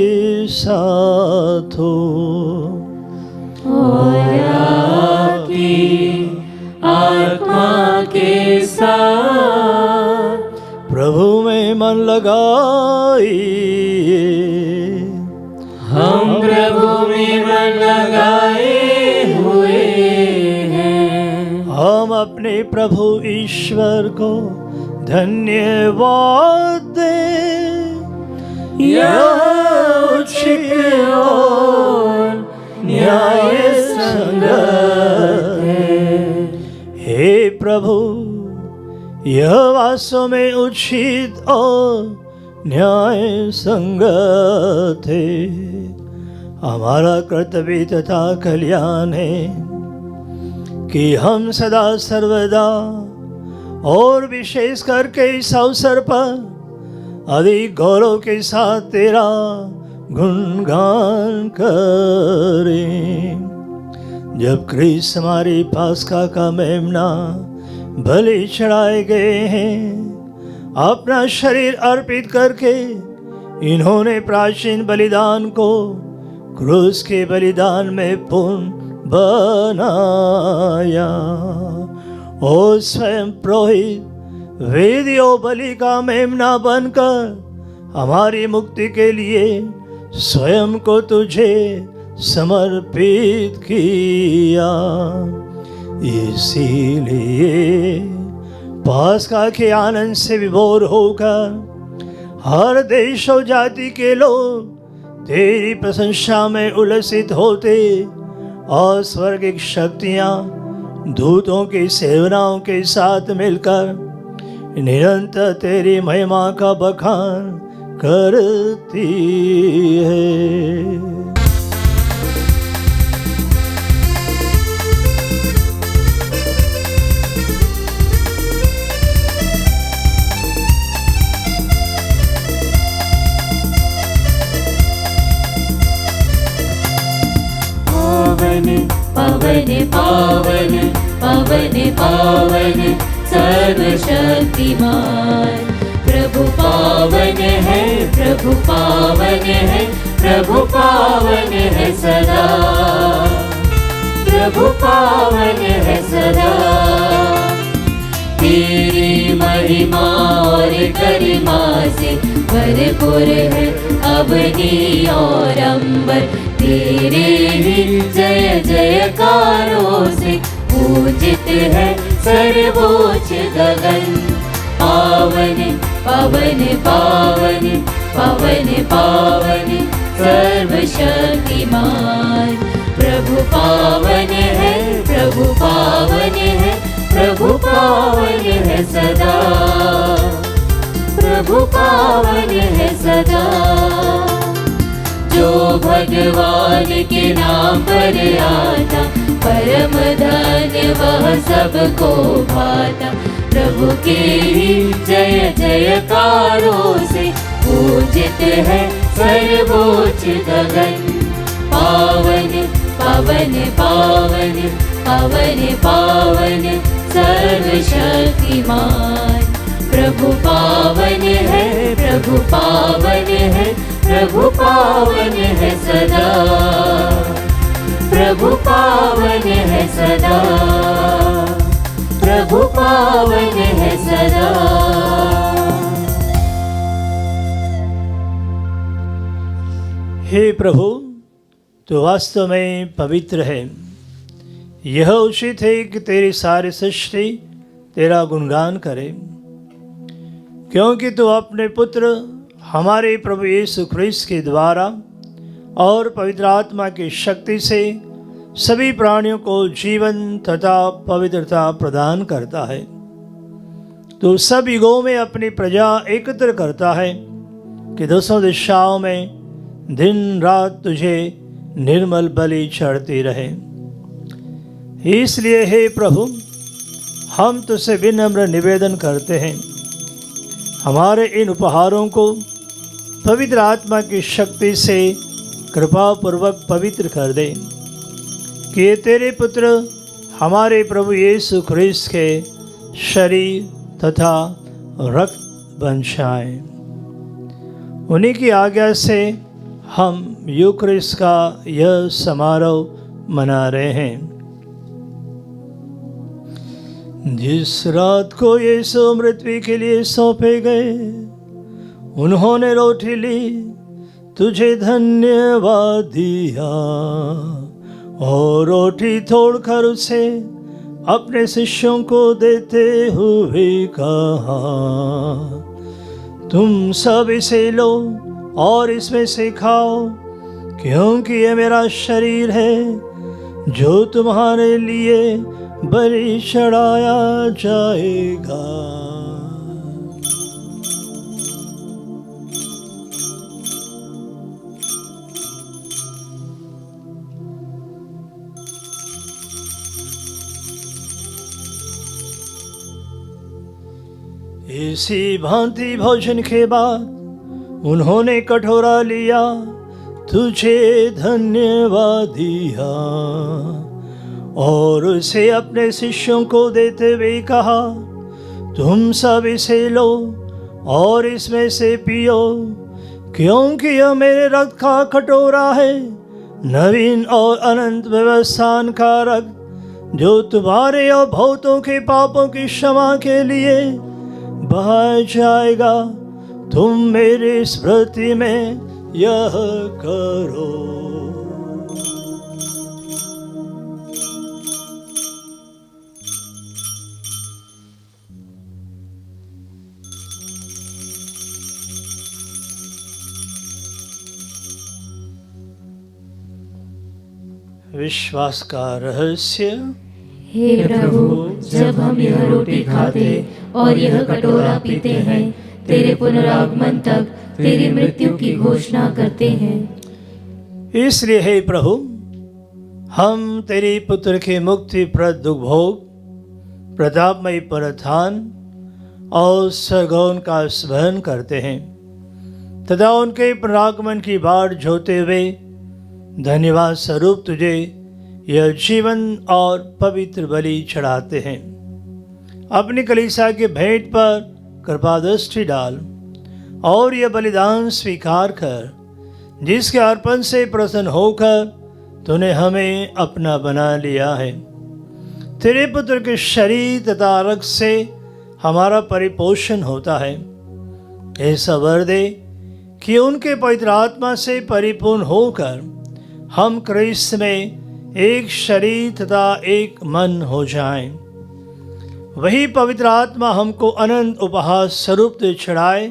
साथ हो और आपकी आत्मा के साथ। प्रभु में मन लगाइए। हम प्रभु में मन लगाए हुए हैं। हम अपने प्रभु ईश्वर को धन्यवाद दें। यह उचित और न्याय संगत वास्तव में उचित और न्याय संगत है। हमारा कर्तव्य तथा कल्याण है कि हम सदा सर्वदा और विशेष करके इस अवसर पर अधिक गौरव के साथ तेरा गुणगान करें। जब क्रिस्त हमारी पास्का का मेमना बलि चढ़ाए गए हैं, अपना शरीर अर्पित करके इन्होंने प्राचीन बलिदान को क्रूस के बलिदान में पूर्ण बनाया। और स्वयं पुरोहित वेदियों बलि का मेमना बनकर हमारी मुक्ति के लिए स्वयं को तुझे समर्पित किया। इसीलिए पास्का के आनंद से विभोर होकर हर देश और जाति के लोग तेरी प्रशंसा में उल्लसित होते और स्वर्गिक शक्तियाँ दूतों की सेवनाओं के साथ मिलकर निरंतर तेरी महिमा का बखान करती है। पावन पावन पावन पावन सर्वशक्तिमान प्रभु पावन है, प्रभु पावन है, प्रभु पावन है सदा, प्रभु पावन है सदा। तेरी महिमा और गरिमा से भरपूर है अवनी और अंबर, तेरे ही जय जयकारों से पूजित है सर्वोच्च गगन। पावन पावन पावन पावन पावन सर्वशक्तिमान प्रभु पावन है, प्रभु पावन है, प्रभु पावन है सदा, प्रभु पावन है सदा। जो भगवान के नाम पर आता परम धन्य वह सबको भाता, प्रभु के ही जय जयकारों से पूजित है सर्वोच्च गगन। पावन पावन पावन पावन पावन सर्वशक्तिमान प्रभु पावन है, प्रभु पावन है, प्रभु पावन है सदा, प्रभु पावन है सदा, प्रभु पावन है सदा। हे प्रभु, तो वास्तव में पवित्र है। यह उचित है कि तेरी सारी सृष्टि तेरा गुणगान करे, क्योंकि तू अपने पुत्र हमारे प्रभु यीशु ख्रीस्त के द्वारा और पवित्र आत्मा की शक्ति से सभी प्राणियों को जीवन तथा पवित्रता प्रदान करता है। तो सब युगों में अपनी प्रजा एकत्र करता है कि दसों दिशाओं में दिन रात तुझे निर्मल बलि चढ़ती रहे। इसलिए हे प्रभु, हम तुझसे विनम्र निवेदन करते हैं, हमारे इन उपहारों को पवित्र आत्मा की शक्ति से कृपापूर्वक पवित्र कर दे, कि ये तेरे पुत्र हमारे प्रभु यीशु ख्रीस्त के शरीर तथा रक्त बन जाएं। उन्हीं की आज्ञा से हम यूक्रिस्ट का यह समारोह मना रहे हैं। जिस रात को यीशु मृत्यु के लिए सौंपे गए, उन्होंने रोटी ली, तुझे धन्यवाद दिया और रोटी तोड़कर उसे अपने शिष्यों को देते हुए कहा, तुम सब इसे लो और इसमें से खाओ, क्योंकि ये मेरा शरीर है जो तुम्हारे लिए बलि चढ़ाया जाएगा। इसी भांति भोजन के बाद उन्होंने कटोरा लिया, तुझे धन्यवाद दिया और उसे अपने शिष्यों को देते हुए कहा, तुम सब इसे लो और इसमें से पियो, क्योंकि यह मेरे रक्त का कटोरा है, नवीन और अनंत व्यवस्थान का रक्त, जो तुम्हारे और बहुतों के पापों की क्षमा के लिए बहाया जाएगा। तुम मेरी स्मृति में यह करो। विश्वास का रहस्य। हे प्रभु, जब हम यह रोटी खाते और यह कटोरा पीते हैं, तेरे पुनरागमन तक तेरी मृत्यु की घोषणा करते हैं। इसलिए हे प्रभु, हम तेरे पुत्र के मुक्तिप्रद दुख भोग, प्रतापमयी पुनरुत्थान और स्वर्गोन का स्मरण करते हैं तथा उनके पुनरागमन की बाट जोते हुए धन्यवाद स्वरूप तुझे यह जीवन और पवित्र बलि चढ़ाते हैं। अपनी कलीसिया के भेंट पर कृपा दृष्टि डाल और यह बलिदान स्वीकार कर, जिसके अर्पण से प्रसन्न होकर तूने हमें अपना बना लिया है। तेरे पुत्र के शरीर तथा रक्त से हमारा परिपोषण होता है। ऐसा वर दे कि उनके पवित्र आत्मा से परिपूर्ण होकर हम क्रिस्त में एक शरीर तथा एक मन हो जाएं। वही पवित्र आत्मा हमको अनंत उपहार स्वरूप दे छड़ाए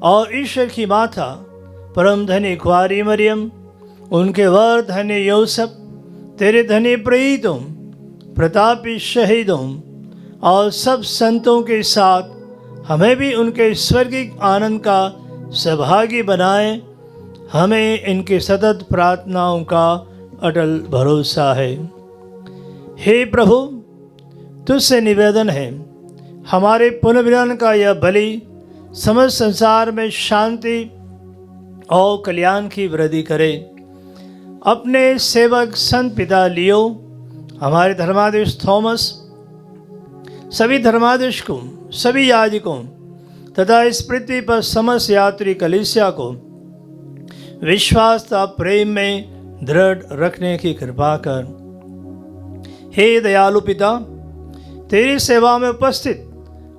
और ईश्वर की माता परम धन्य कुंवारी मरियम, उनके वर धन्य यूसुफ, तेरे धन्य प्रीतों, प्रतापी शहीदों और सब संतों के साथ हमें भी उनके स्वर्गिक आनंद का सहभागी बनाए। हमें इनके सतत प्रार्थनाओं का अटल भरोसा है। हे प्रभु, तुझसे निवेदन है, हमारे पुनर्मिलन का यह बलि समस्त संसार में शांति और कल्याण की वृद्धि करे। अपने सेवक संत पिता लियो, हमारे धर्माधीश थॉमस, सभी धर्माधीशों, सभी याजकों तथा इस पृथ्वी पर समस्त यात्री कलीसिया को विश्वास तथा प्रेम में दृढ़ रखने की कृपा कर। हे दयालु पिता, तेरी सेवा में उपस्थित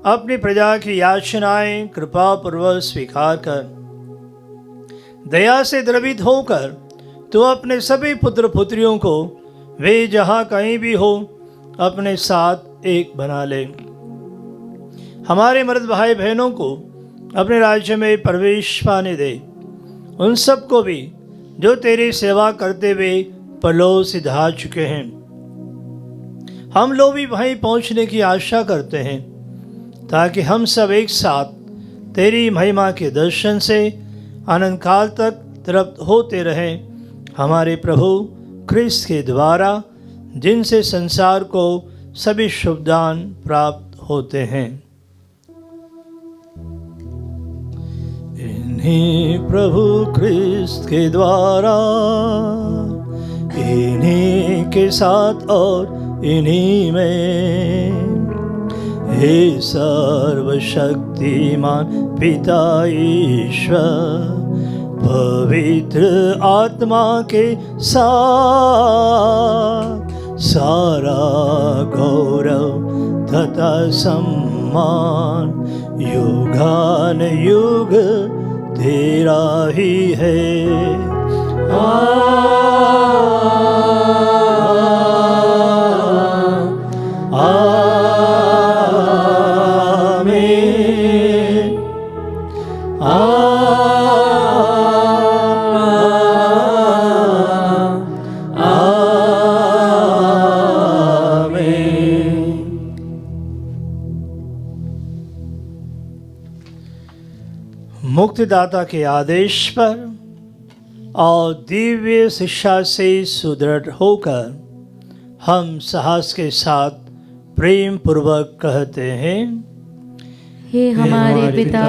अपनी प्रजा की याचनाएं कृपा पूर्वक स्वीकार कर। दया से द्रवित होकर तू अपने सभी पुत्र पुत्रियों को वे जहाँ कहीं भी हो अपने साथ एक बना ले। हमारे मर्द भाई बहनों को अपने राज्य में प्रवेश पाने दे। उन सब को भी जो तेरी सेवा करते हुए परलोक सिधा चुके हैं। हम लोग भी वहीं पहुंचने की आशा करते हैं, ताकि हम सब एक साथ तेरी महिमा के दर्शन से अनंत काल तक तृप्त होते रहें। हमारे प्रभु क्रिस्त के द्वारा, जिनसे संसार को सभी शुभ दान प्राप्त होते हैं। इन्हीं प्रभु क्रिस्त के द्वारा, इन्हीं के साथ और इन्हीं में, हे सर्वशक्तिमान पिता ईश्वर, पवित्र आत्मा के साथ सारा गौरव तथा सम्मान युगान युग तेरा ही है। मुक्तिदाता के आदेश पर और दिव्य शिक्षा से सुदृढ़ होकर हम साहस के साथ प्रेम पूर्वक कहते हैं, हे हमारे पिता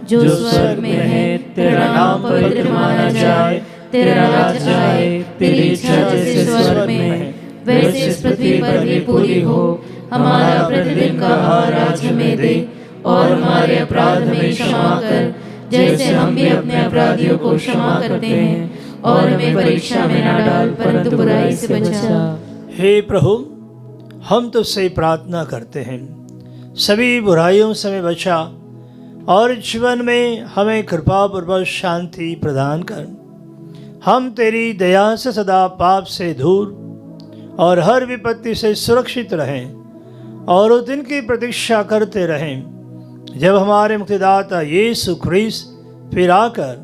जो स्वर्ग में है, तेरा नाम पवित्र माना जाए, तेरा राज्य आए, तेरी इच्छा जैसे स्वर्ग में है वैसे इस पृथ्वी पर भी पूरी हो। हमारा प्रतिदिन का आहार आज हमें दे, और हमारे अपराध हमें क्षमा कर जैसे हम भी अपने अपराधियों को क्षमा करते हैं, और हमें परीक्षा में न डाल परंतु बुराई से बचा। हे प्रभु, हम तुझसे प्रार्थना करते हैं, सभी बुराइयों से हमें बचा और जीवन में हमें कृपा पूर्वक शांति प्रदान कर। हम तेरी दया से सदा पाप से दूर और हर विपत्ति से सुरक्षित रहें, और उस दिन की प्रतीक्षा करते रहें जब हमारे मुक्तिदाता यीशु ख्रीस्त फिर आकर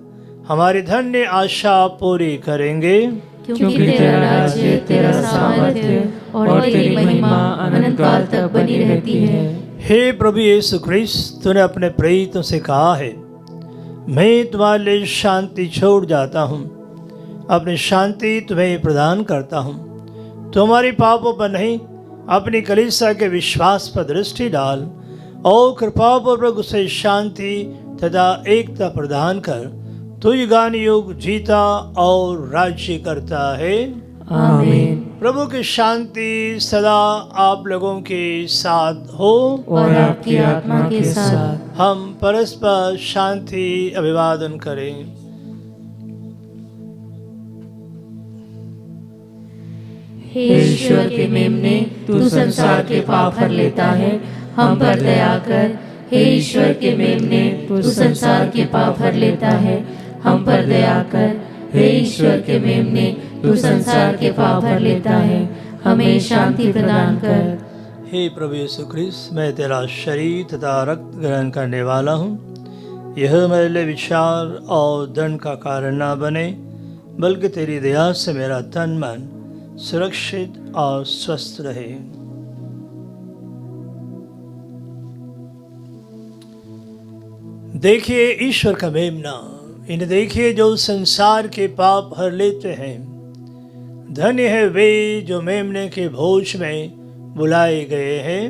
हमारी धन्य आशा पूरी करेंगे। क्योंकि तेरा राज्य, तेरा सामर्थ्य और तेरी महिमा अनंत काल तक बनी रहती है। हे प्रभु यीशु ख्रीस्त, तूने अपने प्रेरितों से कहा है, मैं तुम्हारे लिए शांति छोड़ जाता हूँ, अपनी शांति तुम्हें प्रदान करता हूँ। तुम्हारी पापों पर नहीं, अपनी कलीसिया के विश्वास पर दृष्टि डाल और कृपापूर्वक उसे शांति तथा एकता प्रदान कर। तू युगान युग जीता और राज्य करता है। आमीन। प्रभु की शांति सदा आप लोगों के साथ हो और आपकी आत्मा के साथ। हम परस्पर शांति अभिवादन करें। हे ईश्वर के मेमने, तू संसार के पाप हर लेता है, हम पर दया कर। हे ईश्वर के मेमने, तू संसार के पाप हर लेता है, हम पर दया कर। हे ईश्वर के मेमने, तू संसार के पाप हर लेता है, हमें शांति प्रदान कर। हे प्रभु यीशु ख्रीस्त, मैं तेरा शरीर तथा रक्त ग्रहण करने वाला हूँ। यह मेरे लिए विचार और दंड का कारण न बने, बल्कि तेरी दया से मेरा तन मन सुरक्षित और स्वस्थ रहे। देखिए ईश्वर का मेमना, इन्हें देखिए जो संसार के पाप हर लेते हैं। धन्य है वे जो मेमने के भोज में बुलाए गए हैं।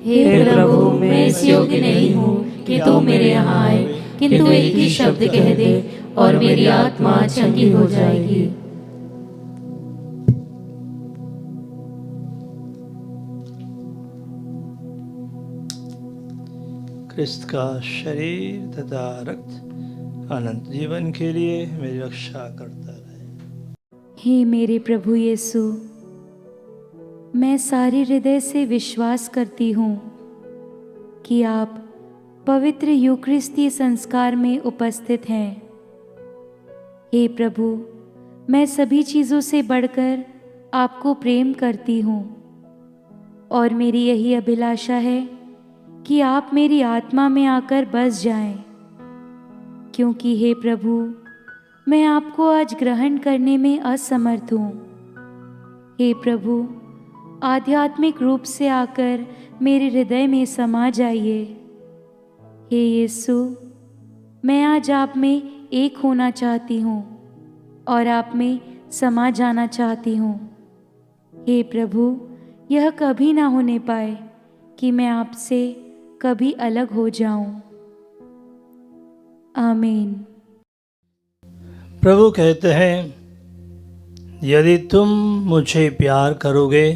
हे प्रभु, मैं इस योग्य नहीं हूँ कि तू मेरे यहाँ आए, किंतु एक ही शब्द कह दे और मेरी आत्मा चंगी हो जाएगी। क्रिस्त का शरीर तथा रक्त अनंत जीवन के लिए मेरी रक्षा करता रहे। हे मेरे प्रभु यीशु, मैं सारे हृदय से विश्वास करती हूँ कि आप पवित्र यूकरिस्तीय संस्कार में उपस्थित हैं। हे प्रभु, मैं सभी चीज़ों से बढ़कर आपको प्रेम करती हूँ, और मेरी यही अभिलाषा है कि आप मेरी आत्मा में आकर बस जाएं, क्योंकि हे प्रभु, मैं आपको आज ग्रहण करने में असमर्थ हूँ। हे प्रभु, आध्यात्मिक रूप से आकर मेरे हृदय में समा जाइए। हे यीशु, मैं आज आप में एक होना चाहती हूँ और आप में समा जाना चाहती हूँ। हे प्रभु, यह कभी ना होने पाए कि मैं आपसे कभी अलग हो जाऊं। आमीन। प्रभु कहते हैं, यदि तुम मुझे प्यार करोगे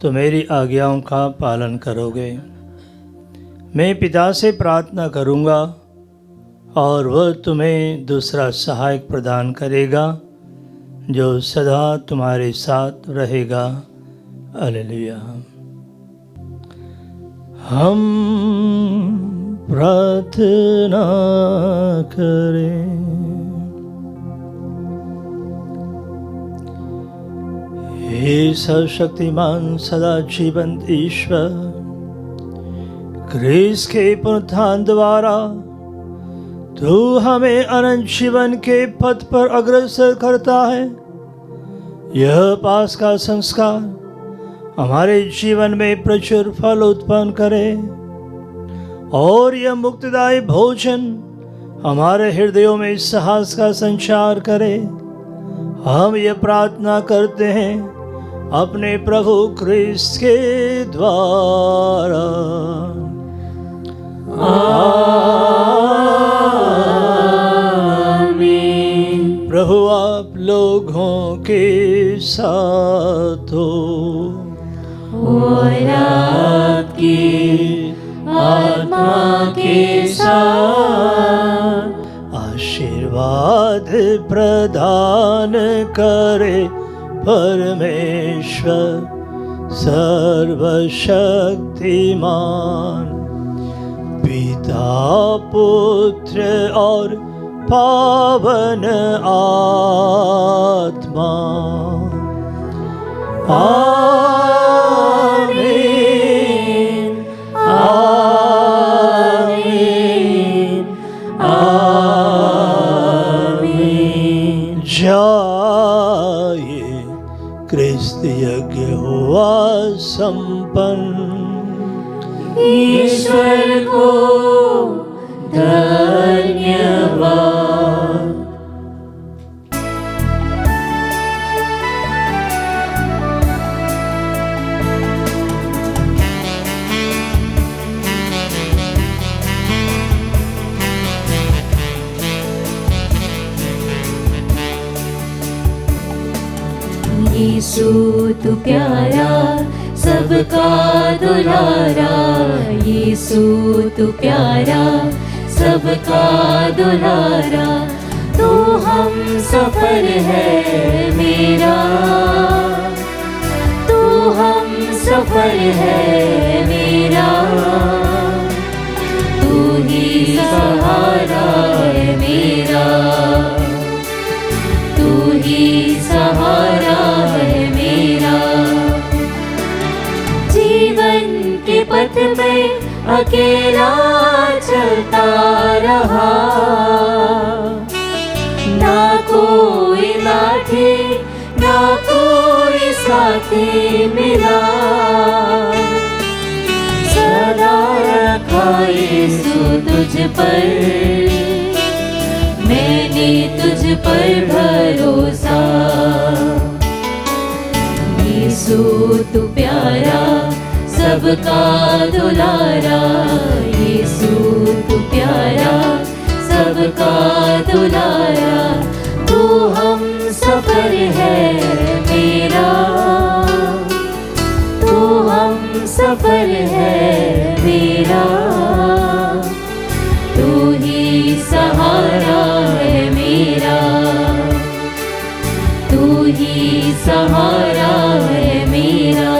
तो मेरी आज्ञाओं का पालन करोगे। मैं पिता से प्रार्थना करूंगा और वह तुम्हें दूसरा सहायक प्रदान करेगा जो सदा तुम्हारे साथ रहेगा। हालेलुया। हम प्रार्थना करें। हे सर्वशक्तिमान सदा जीवंत ईश्वर, क्रिस्त के पुनरुत्थान द्वारा तू हमें अनंत जीवन के पथ पर अग्रसर करता है। यह पास का संस्कार हमारे जीवन में प्रचुर फल उत्पन्न करे और यह मुक्तिदायी भोजन हमारे हृदयों में साहस का संचार करे। हम ये प्रार्थना करते हैं अपने प्रभु क्रिस्त के द्वारा। आमीन। प्रभु आप लोगों के साथ हो और आपकी आत्मा के साथ। आशीर्वाद प्रदान करे परमेश्वर सर्वशक्तिमान, पिता पुत्र और पावन आत्मा। आमीन आमीन आमीन। जाइए, क्रिस्त यज्ञ हुआ संपन्न। ईश्वर को धन्यवाद। यीशु तू प्यारा सबका दुलारा, यीशु तू प्यारा सबका दुलारा। तू हम सफर है मेरा, तू हम सफर है मेरा। तू ही सहारा है मेरा, तू ही सहारा है मेरा। जीवन के पथ में अकेला चलता रहा, ना कोई लाठी ना कोई साथी मिला। सदा रखा यीशु तुझ पर, मैंने तुझ पर भरोसा। यीशु तू प्यारा सबका दुलारा, यीशु तू प्यारा सबका दुलारा। तू हम सफर है मेरा, तू हम सफर है मेरा। तू ही सहारा है मेरा, तू ही सहारा है मेरा।